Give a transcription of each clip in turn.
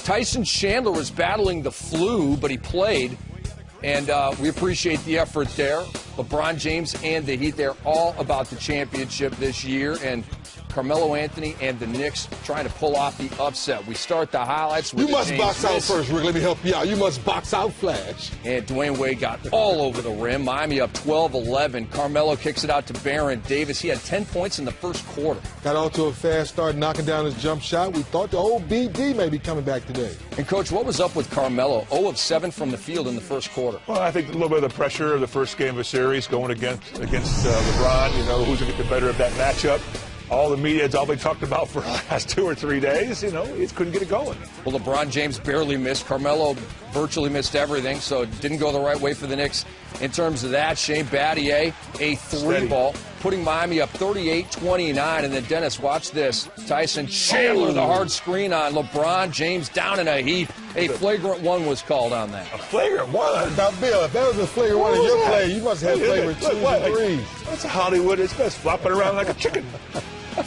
Tyson Chandler was battling the flu, but he played, and we appreciate the effort there. LeBron James and the Heat, they're all about the championship this year, and Carmelo Anthony and the Knicks trying to pull off the upset. We start the highlights with You must box out first, Rick. Let me help you out. You must box out Flash. And Dwayne Wade got all over the rim. Miami up 12-11. Carmelo kicks it out to Baron Davis. He had 10 points in the first quarter. Got off to a fast start, knocking down his jump shot. We thought the old BD may be coming back today. And, Coach, what was up with Carmelo? 0 of 7 from the field in the first quarter. Well, I think a little bit of the pressure of the first game of a series going against LeBron. You know, who's going to get the better of that matchup? All the media, it's all been talked about for the last 2 or 3 days. You know, he couldn't get it going. Well, LeBron James barely missed. Carmelo virtually missed everything, so it didn't go the right way for the Knicks in terms of that. Shane Battier, a three-ball, putting Miami up 38-29. And then, Dennis, watch this. Tyson Chandler, the hard screen on LeBron James down in a heap. A flagrant one was called on that. A flagrant one? Now, Bill, if that was a flagrant one in your play, you must have flagrant 2s and 3s. That's Hollywood. It's best flopping around like a chicken.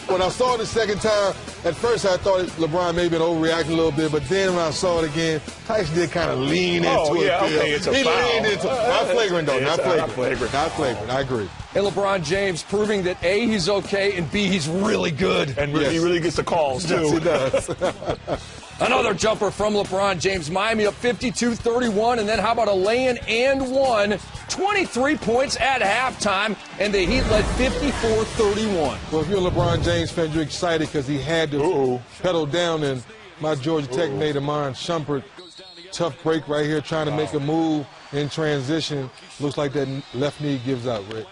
When I saw it the second time, at first I thought LeBron may have been overreacting a little bit, but then when I saw it again, Tyson did kind of lean into it. Oh, yeah, okay, it's a foul. He leaned into it. Not flagrant, though. Not flagrant. Not flagrant. I agree. And LeBron James proving that A, he's okay, and B, he's really good. And he really gets the calls, too. Yes, he does. Another jumper from LeBron James. Miami up 52-31, and then how about a lay-in and one? 23 points at halftime, and the Heat led 54-31. Well, if you're a LeBron James fan, you're excited because he had to pedal down, and my Georgia Tech mate of mine, Shumpert, tough break right here, trying to make a move in transition. Looks like that left knee gives out, Rick.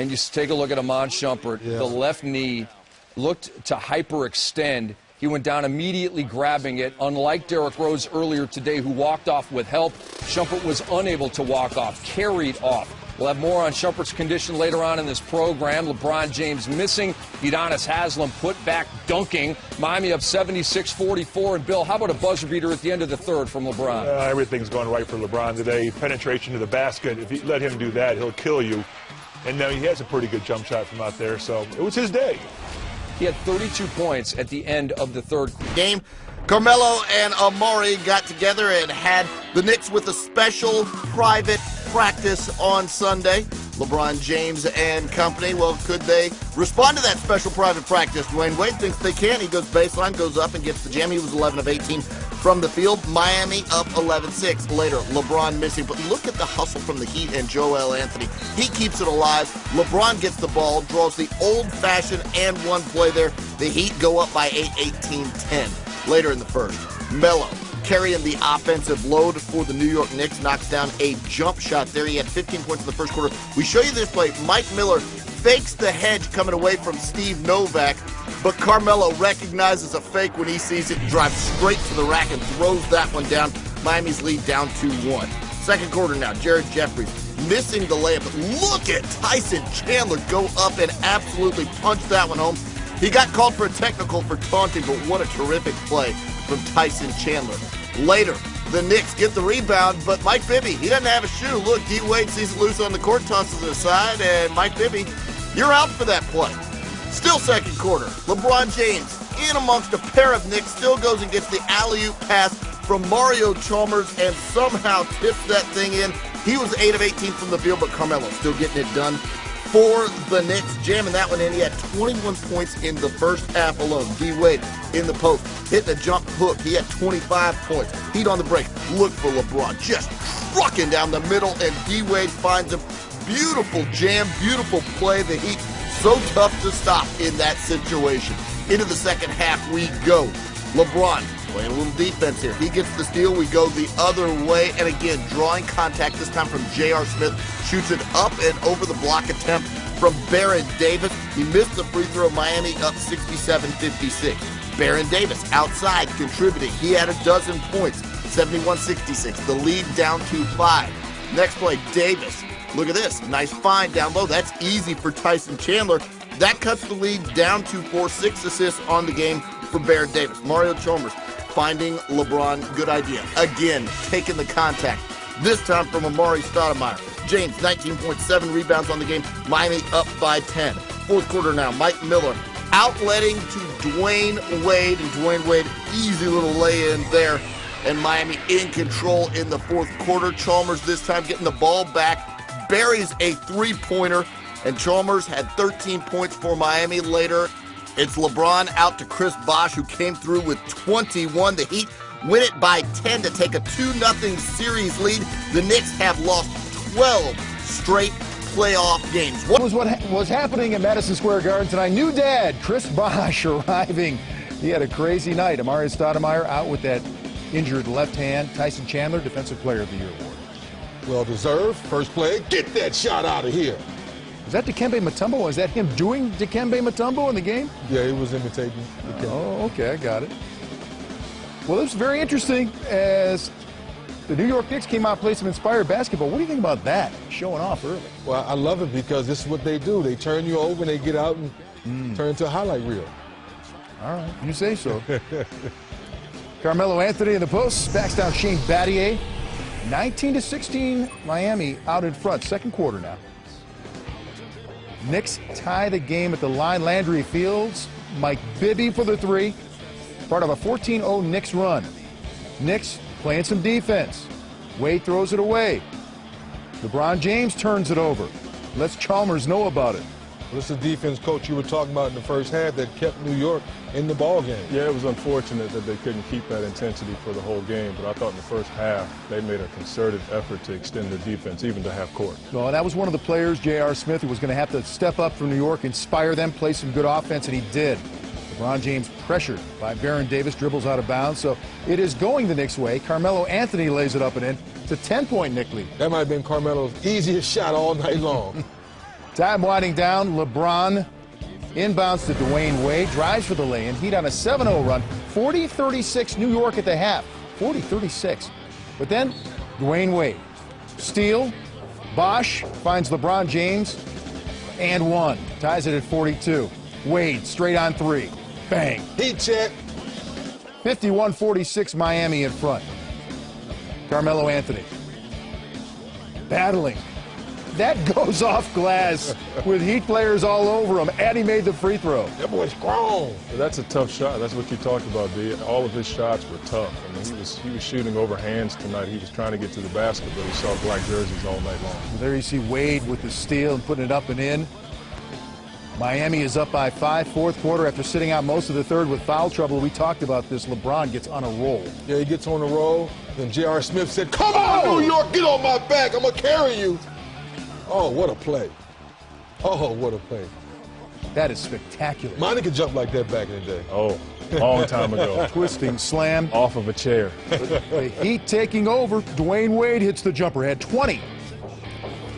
And you take a look at Amon Shumpert. Yeah. The left knee looked to hyperextend. He went down immediately grabbing it. Unlike Derrick Rose earlier today, who walked off with help, Shumpert was unable to walk off, carried off. We'll have more on Shumpert's condition later on in this program. LeBron James missing. Udonis Haslem put back dunking. Miami up 76-44. And, Bill, how about a buzzer beater at the end of the third from LeBron? Everything's going right for LeBron today. Penetration to the basket. If you let him do that, he'll kill you. And now he has a pretty good jump shot from out there, so it was his day. He had 32 points at the end of the third game. Carmelo and Amari got together and had the Knicks with a special private practice on Sunday. LeBron James and company, well, could they respond to that special private practice? Dwayne Wade thinks they can. He goes baseline, goes up and gets the jam. He was 11 of 18 from the field. Miami up 11-6. Later, LeBron missing. But look at the hustle from the Heat and Joel Anthony. He keeps it alive. LeBron gets the ball, draws the old-fashioned and one play there. The Heat go up by 8, 18-10. Later in the first, Melo carrying the offensive load for the New York Knicks, knocks down a jump shot there. He had 15 points in the first quarter. We show you this play. Mike Miller fakes the hedge coming away from Steve Novak, but Carmelo recognizes a fake when he sees it, drives straight to the rack and throws that one down. Miami's lead down 2-1. Second quarter now, Jared Jeffries missing the layup. But look at Tyson Chandler go up and absolutely punch that one home. He got called for a technical for taunting, but what a terrific play from Tyson Chandler. Later, the Knicks get the rebound, but Mike Bibby, he doesn't have a shoe. Look, D. Wade sees it loose on the court, tosses it aside, and Mike Bibby, you're out for that play. Still second quarter. LeBron James, in amongst a pair of Knicks, still goes and gets the alley-oop pass from Mario Chalmers and somehow tips that thing in. He was 8 of 18 from the field, but Carmelo still getting it done for the Knicks, jamming that one in. He had 21 points in the first half alone. D. Wade in the post, hitting a jump hook. He had 25 points. Heat on the break. Look for LeBron, just trucking down the middle, and D. Wade finds him. Beautiful jam, beautiful play. The Heat so tough to stop in that situation. Into the second half we go. LeBron playing a little defense here. He gets the steal. We go the other way. And again, drawing contact, this time from J.R. Smith. Shoots it up and over the block attempt from Baron Davis. He missed the free throw. Miami up 67-56. Baron Davis outside contributing. He had a dozen points. 71-66. The lead down to 5. Next play, Davis. Look at this. Nice find down low. That's easy for Tyson Chandler. That cuts the lead down to 4. 6 assists on the game for Baron Davis. Mario Chalmers finding LeBron. Good idea. Again, taking the contact. This time from Amari Stoudemire. James, 19.7 rebounds on the game. Miami up by 10. Fourth quarter now. Mike Miller outletting to Dwayne Wade, and Dwayne Wade, easy little lay-in there, and Miami in control in the fourth quarter. Chalmers this time getting the ball back, buries a three-pointer, and Chalmers had 13 points for Miami. Later, it's LeBron out to Chris Bosh, who came through with 21. The Heat win it by 10 to take a 2-0 series lead. The Knicks have lost 12 straight playoff games. What was happening at Madison Square Garden tonight? New dad, Chris Bosh, arriving. He had a crazy night. Amari Stoudemire out with that injured left hand. Tyson Chandler, Defensive Player of the Year award. Well deserved. First play. Get that shot out of here. Was that Dikembe Mutombo? Is that him doing Dikembe Mutombo in the game? Yeah, he was imitating Dikembe. Oh, okay, I got it. Well, this is very interesting as the New York Knicks came out and played some inspired basketball. What do you think about that, showing off early? Well, I love it because this is what they do. They turn you over and they get out and turn into a highlight reel. All right, you say so. Carmelo Anthony in the post, backs down Shane Battier. 19-16, Miami out in front, second quarter now. Knicks tie the game at the line. Landry Fields, Mike Bibby for the three. Part of a 14-0 Knicks run. Knicks playing some defense. Wade throws it away. LeBron James turns it over. Lets Chalmers know about it. This is the defense coach you were talking about in the first half that kept New York in the ball game. Yeah, it was unfortunate that they couldn't keep that intensity for the whole game, but I thought in the first half they made a concerted effort to extend their defense even to half court. Well, that was one of the players, J.R. Smith, who was going to have to step up for New York, inspire them, play some good offense, and he did. LeBron James pressured by Baron Davis, dribbles out of bounds, so it is going the Knicks' way. Carmelo Anthony lays it up and in. It's a 10-point Knick lead. That might have been Carmelo's easiest shot all night long. Time winding down. LeBron inbounds to Dwayne Wade, drives for the lay-in. Heat on a 7-0 run. 40-36 New York at the half. 40-36. But then Dwayne Wade. Steal. Bosh finds LeBron James. And one. Ties it at 42. Wade straight on three. Bang. Heat check. 51-46 Miami in front. Carmelo Anthony. Battling. That goes off glass with Heat players all over him, and he made the free throw. That boy's grown. That's a tough shot. That's what you talked about, D. All of his shots were tough. I mean, he was shooting over hands tonight. He was trying to get to the basket, but he saw black jerseys all night long. There you see Wade with the steal and putting it up and in. Miami is up by 5, fourth quarter after sitting out most of the third with foul trouble. We talked about this. LeBron gets on a roll. Yeah, he gets on a roll. Then J.R. Smith said, "Come on, New York, get on my back. I'm going to carry you." Oh, what a play. Oh, what a play. That is spectacular. Monica jumped like that back in the day. Oh, long time ago. Twisting slam. Off of a chair. The Heat taking over. Dwayne Wade hits the jumper. Had 20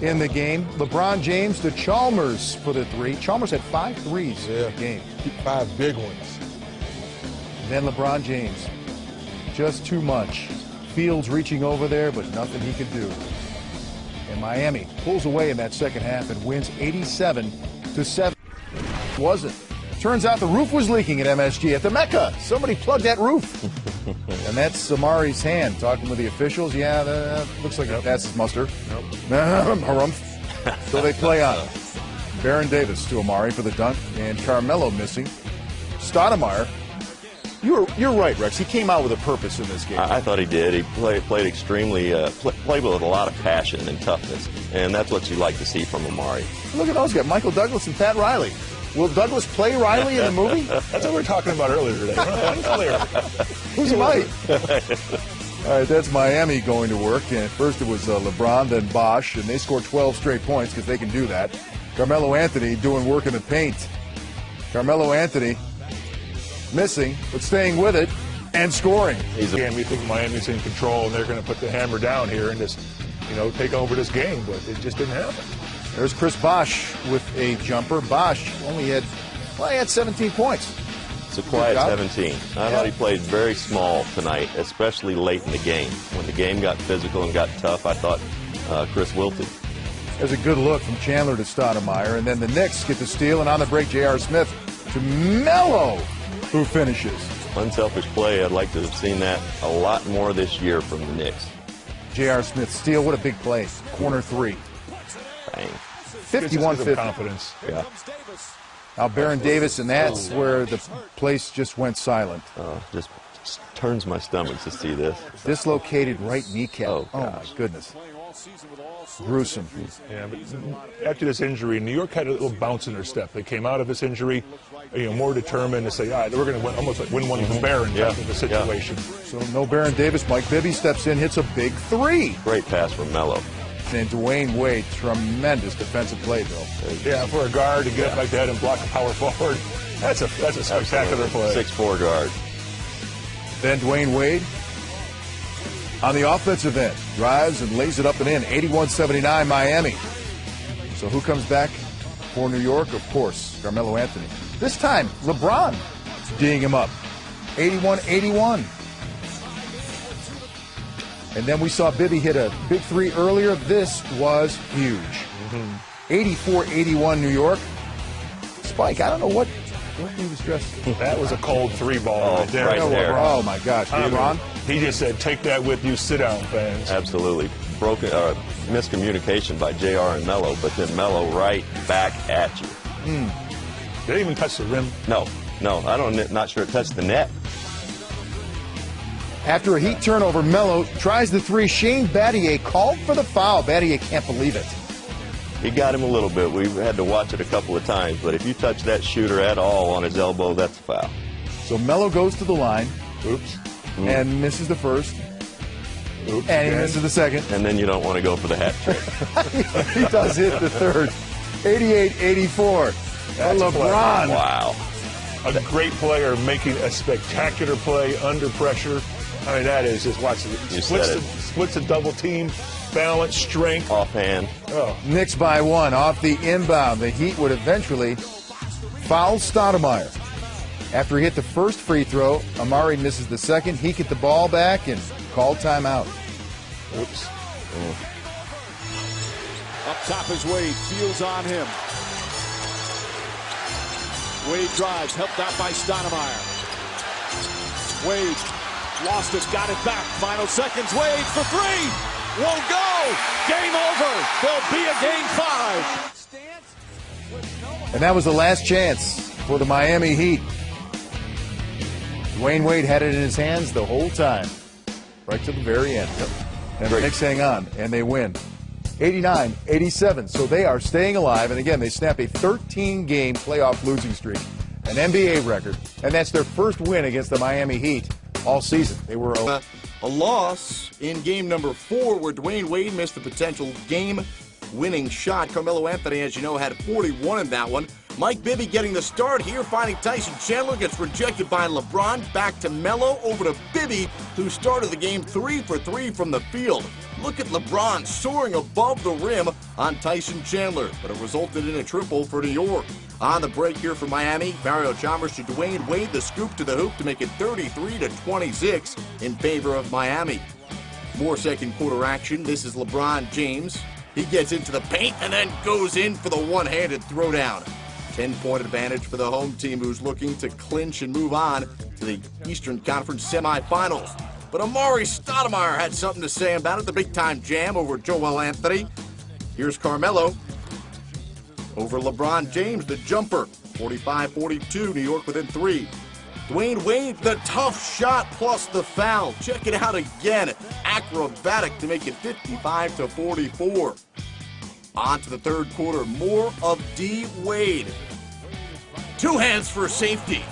in the game. LeBron James to Chalmers for the three. Chalmers had 5 threes in the game. 5 big ones. And then LeBron James. Just too much. Fields reaching over there, but nothing he could do. And Miami pulls away in that second half and wins 87-7. Wasn't. Turns out the roof was leaking at MSG at the Mecca. Somebody plugged that roof. And that's Amari's hand talking with the officials. Yeah, that looks like that's his muster. So they play on. Baron Davis to Amari for the dunk, and Carmelo missing. Stoudemire. You're right, Rex. He came out with a purpose in this game. I thought he did. He played extremely, played with a lot of passion and toughness, and that's what you like to see from Amari. Look at those guys, Michael Douglas and Pat Riley. Will Douglas play Riley in the movie? That's what we were talking about earlier today. Unclear. Who's he might? All right, that's Miami going to work. And first it was LeBron, then Bosh, and they scored 12 straight points because they can do that. Carmelo Anthony doing work in the paint. Carmelo Anthony missing, but staying with it and scoring. Again, we think Miami's in control and they're going to put the hammer down here and just, take over this game, but it just didn't happen. There's Chris Bosh with a jumper. Bosh only had 17 points. It's a quiet 17. I thought he played very small tonight, especially late in the game. When the game got physical and got tough, I thought Chris wilted. There's a good look from Chandler to Stoudemire, and then the Knicks get the steal, and on the break, J.R. Smith to Melo, who finishes. Unselfish play. I'd like to have seen that a lot more this year from the Knicks. J.R. Smith steal. What a big play. Corner three. Bang. 51-50. Confidence. Yeah. Now Baron Davis, and that's where the place just went silent. Just turns my stomach to see this. Dislocated right kneecap. Oh, my goodness. Gruesome. Yeah, but after this injury, New York had a little bounce in their step. They came out of this injury, more determined to say, all right, we're going to win, almost like win one of the Baron type of a situation. So no Baron Davis. Mike Bibby steps in, hits a big three. Great pass from Melo. And Dwayne Wade, tremendous defensive play, Bill. Yeah, for a guard to get up like that and block a power forward, that's a spectacular play. 6'4" guard. Then Dwayne Wade on the offensive end, drives and lays it up and in. 81-79 Miami. So who comes back for New York? Of course, Carmelo Anthony. This time, LeBron D'ing him up. 81-81. And then we saw Bibby hit a big three earlier. This was huge. 84-81 New York. Spike, I don't know what he was dressed. That was a cold three ball right there. Right there. Oh, my gosh. LeBron? He just said, take that with you, sit down, fans. Absolutely. Broken miscommunication by JR and Melo, but then Melo right back at you. Did it even touch the rim? No, not sure it touched the net. After a Heat turnover, Melo tries the three. Shane Battier called for the foul. Battier can't believe it. He got him a little bit. We had to watch it a couple of times, but if you touch that shooter at all on his elbow, that's a foul. So Melo goes to the line. Oops. And misses the first. Oops. And he misses the second. And then you don't want to go for the hat trick. He does hit the third. 88-84. LeBron. Wow. A great player making a spectacular play under pressure. I mean, that is just, watch it. Splits the double team, balance, strength. Offhand. Oh. Knicks by one off the inbound. The Heat would eventually foul Stoudemire. After he hit the first free throw, Amari misses the second. He get the ball back and called timeout. Oops. Up top is Wade. Fields on him. Wade drives, helped out by Stoudemire. Wade lost it, got it back. Final seconds. Wade for three. Won't go. Game over. There'll be a game 5. And that was the last chance for the Miami Heat. Dwayne Wade had it in his hands the whole time, right to the very end. And the Knicks hang on, and they win. 89-87, so they are staying alive. And again, they snap a 13-game playoff losing streak, an NBA record, and that's their first win against the Miami Heat all season. They were a loss in game number 4 where Dwayne Wade missed the potential game-winning shot. Carmelo Anthony, as you know, had 41 in that one. Mike Bibby getting the start here, finding Tyson Chandler, gets rejected by LeBron. Back to Melo, over to Bibby, who started the game 3 for 3 from the field. Look at LeBron soaring above the rim on Tyson Chandler, but it resulted in a triple for New York. On the break here for Miami, Mario Chalmers to Dwayne Wade, the scoop to the hoop to make it 33-26 in favor of Miami. More second quarter action. This is LeBron James. He gets into the paint and then goes in for the one-handed throwdown. 10-point advantage for the home team, who's looking to clinch and move on to the Eastern Conference semifinals. But Amari Stoudemire had something to say about it. The big-time jam over Joel Anthony. Here's Carmelo over LeBron James, the jumper. 45-42, New York within 3. Dwayne Wade, the tough shot plus the foul. Check it out again. Acrobatic to make it 55-44. On to the third quarter. More of D. Wade. 2 hands for safety.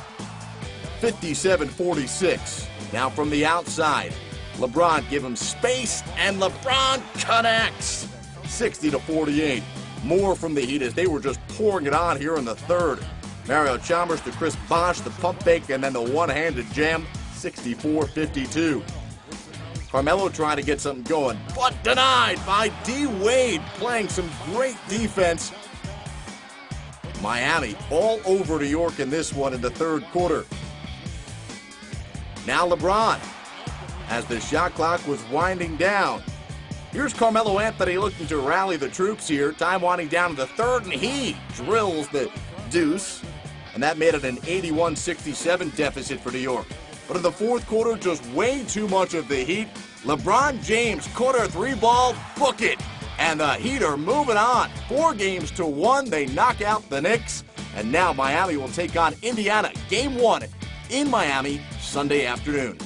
57-46. Now from the outside, LeBron give him space, and LeBron connects. 60-48. More from the Heat as they were just pouring it on here in the third. Mario Chalmers to Chris Bosh, the pump fake, and then the one-handed jam. 64-52. Carmelo trying to get something going, but denied by D. Wade, playing some great defense. Miami all over New York in this one in the third quarter. Now LeBron, as the shot clock was winding down. Here's Carmelo Anthony looking to rally the troops here. Time winding down to the third, and he drills the deuce. And that made it an 81-67 deficit for New York. But in the fourth quarter, just way too much of the Heat. LeBron James, quarter 3 ball, book it. And the Heat are moving on. 4-1. They knock out the Knicks. And now Miami will take on Indiana, Game 1 in Miami, Sunday afternoon.